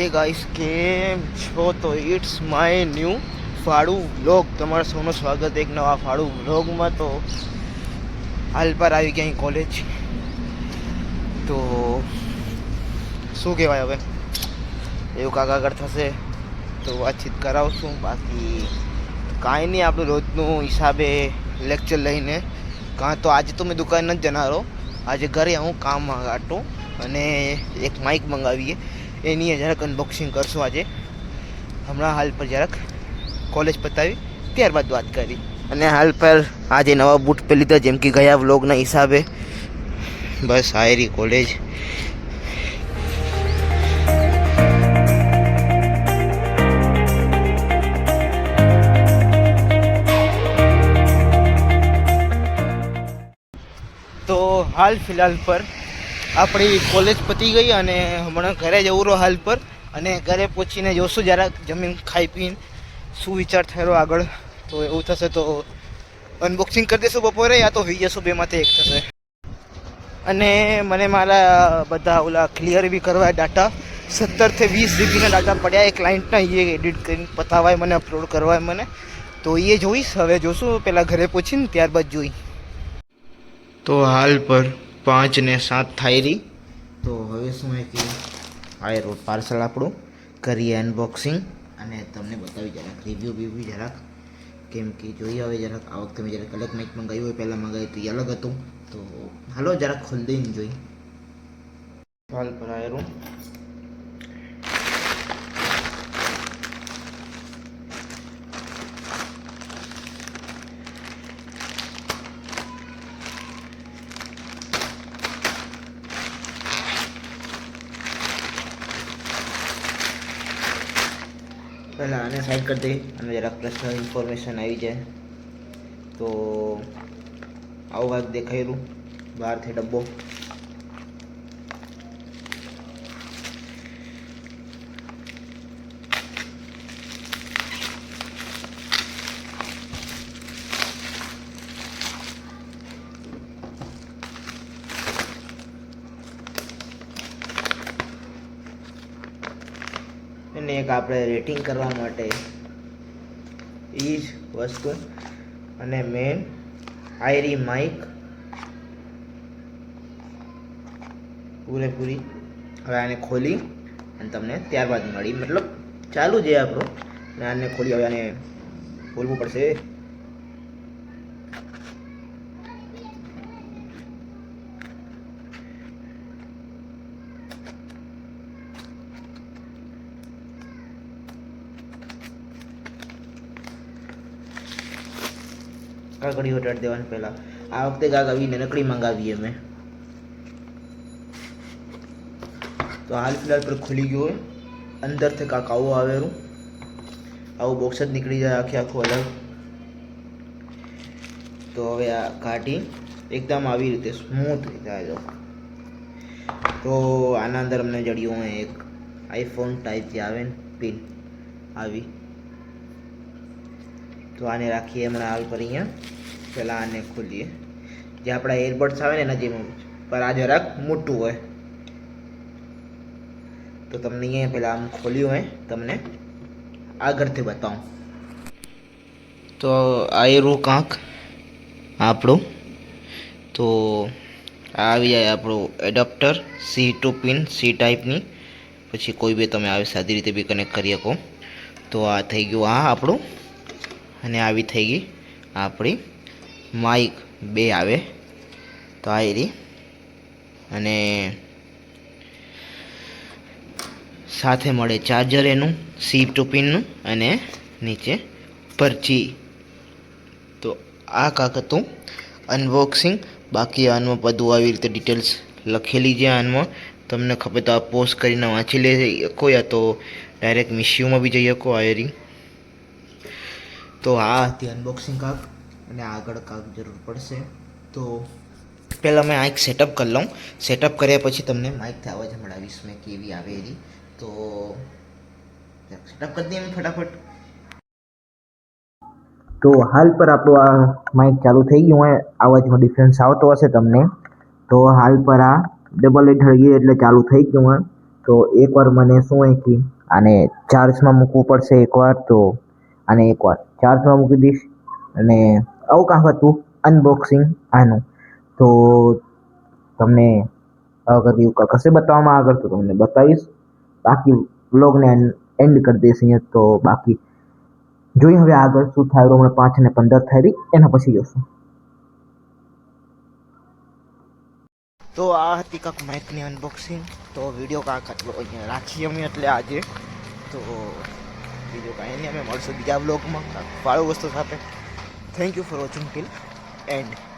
એ guys કેમ છો? તો ઇટ્સ માય ન્યૂ ફાળું વ્લોગ. તમારા સૌનું સ્વાગત એક નવા ફાળું વ્લોગમાં. તો હાલ પર આવી ગયા અહીં કોલેજ. તો શું કહેવાય, હવે એવું કાંક આગળ થશે તો વાતચીત કરાવશું. બાકી કાંઈ નહીં, આપણું રોજનું હિસાબે લેક્ચર લઈને કાં તો આજે તો મેં દુકાન નથી જનારો, આજે ઘરે હું કામ આટું અને એક માઇક મંગાવીએ, એની જરાક અનબોક્સિંગ કરશું આજે. હમણાં હાલ પર જરાક કોલેજ પતાવી ત્યારબાદ વાત કરી. અને હાલ પર આજે નવા બૂટ પહેરી લીધા, જેમ કે ગયા વ્લોગના હિસાબે. બસ આયરી કોલેજ. તો હાલ ફિલહાલ પર આપણી કોલેજ પતી ગઈ અને હમણાં ઘરે જવું રહો હાલ પર. અને ઘરે પહોંચીને જોશું જરાક જમીન ખાઈ પીને શું વિચાર થયો આગળ. તો એવું થશે તો અનબોક્સિંગ કરી દઈશું બપોરે, યા તો હોઈ જશું, બેમાંથી એક થશે. અને મને મારા બધા ઓલા ક્લિયર બી કરવા ડાટા 17 થી 20 જીબીના ડાટા પડ્યા એ ક્લાયન્ટના, એ એડિટ કરીને પતાવાય મને, અપલોડ કરવાય મને. તો એ જોઈશ. હવે જોશું, પહેલાં ઘરે પહોંચીને ત્યારબાદ જોઈ. તો હાલ પર 5 ને 7 થાય રહી. તો હવે શું કે આ રોડ પાર્સલ આપણું કરીએ અનબોક્સિંગ અને તમને બતાવી જરાક રિવ્યૂ બી જરાક. કેમ કે જોઈએ હવે જરાક આ વખતે મેં જરાક અલગ માઇક મંગાવ્યું હોય, પહેલાં મંગાવ્યું તો એ અલગ હતું. તો હાલો જરાક ખોલી દઈને જોઈ. હાલ પર આયરું પહેલાં આને સાઈડ કરી દઈએ અને જરાક પર્સનલ ઇન્ફોર્મેશન આવી જાય. તો આવું કાંઈક દેખાયેલું બહારથી ડબ્બો. અને એક આપણે રેટિંગ કરવા માટે એ જ વસ્તુ. અને મેન આયરી માઇક પૂરેપૂરી. હવે આને ખોલી અને તમને ત્યારબાદ મળી, મતલબ ચાલુ છે આપણો. અને આને ખોલી હવે આને ખોલવું પડશે. કાગળી હટાડી દેવાની પહેલાં. આ વખતે કાંક આવી નનકડી મંગાવીએ મેં. તો હાલ ફિલહાલ પર ખુલી ગયું હોય. અંદરથી કાંક આવું આવેલું, આવું બોક્સ જ નીકળી જાય આખે આખું અલગ. તો હવે આ કાઢી એકદમ આવી રીતે સ્મૂથ રીતે આવી. તો આના અંદર અમને જડ્યું હોય એક આઈફોન ટાઈપ જે આવે ને પિન આવી. તો આને રાખીએ હમણાં હાલ પર અહીંયા. પહેલાં આને ખોલીએ. જે આપણા એરબડ્સ આવે ને એના જેમ, પર આ જરાક મોટું હોય. તો તમને અહીંયા પહેલાં આમ ખોલ્યું હોય, તમને આગળથી બતાવું. તો આ એરું કાંક આપણું. તો આવી જાય આપણું એડપ્ટર C2 પિન, C ટાઈપની. પછી કોઈ બી તમે આવી સાદી રીતે બી કનેક્ટ કરી શકો. તો આ થઈ ગયું આ આપણું. અને આવી થઈ ગઈ આપણી માઇક. બે આવે તો આ રહી. અને સાથે મળે ચાર્જર એનું C2 પિનનું અને નીચે પરચી. તો આ કાંક હતું અનબોક્સિંગ. બાકી આનમાં બધું આવી રીતે ડિટેલ્સ લખેલી છે. આનમાં તમને ખબર તો આ પોસ્ટ કરીને વાંચી લે શકો, યા તો ડાયરેક્ટ મિશ્યુમાં બી જઈ શકો. આયરી તો આ હતી અનબોક્સિંગ કાંક. અને આગળ કાંક જરૂર પડશે તો પહેલાં મેં આ એક સેટઅપ કરી લઉં. સેટઅપ કર્યા પછી તમને માઇકથી અવાજ સંભળાવીશ મેં કેવી આવે એની. તો સેટઅપ કરી દઈએ ફટાફટ. તો હાલ પર આપણું આ માઇક ચાલુ થઈ ગયું હોય. અવાજમાં ડિફરન્સ આવતો હશે તમને. તો હાલ પર આ ડબલ હેડ થઈ ગયું એટલે ચાલુ થઈ ગયું હોય. તો એકવાર મને શું હોય કે આને ચાર્જમાં મૂકવું પડશે એકવાર, તો આને એકવાર ચાર્જમાં મૂકી દઈશ અને આવું કામ હતું અનબોક્સિંગ આનું. તો તમને અગર એવું કશે બતાવવામાં આગળ તો તમને બતાવીશ, બાકી વ્લોગને એન્ડ કરી દઈશ અહીંયા. તો બાકી જોઈએ હવે આગળ શું થાય. હમણાં 5 અને 15 થઈ રહી, એના પછી જોશું. તો આ હતી કાંક માઇકની અનબોક્સિંગ. તો વિડીયો કાંક આટલો અહીંયા રાખીએ અમે એટલે આજે. તો બીજું કાંઈ નહીં, અમે મળશું બીજા બ્લોગમાં કાંક ફાળો વસ્તુ સાથે. Thank you for watching till and.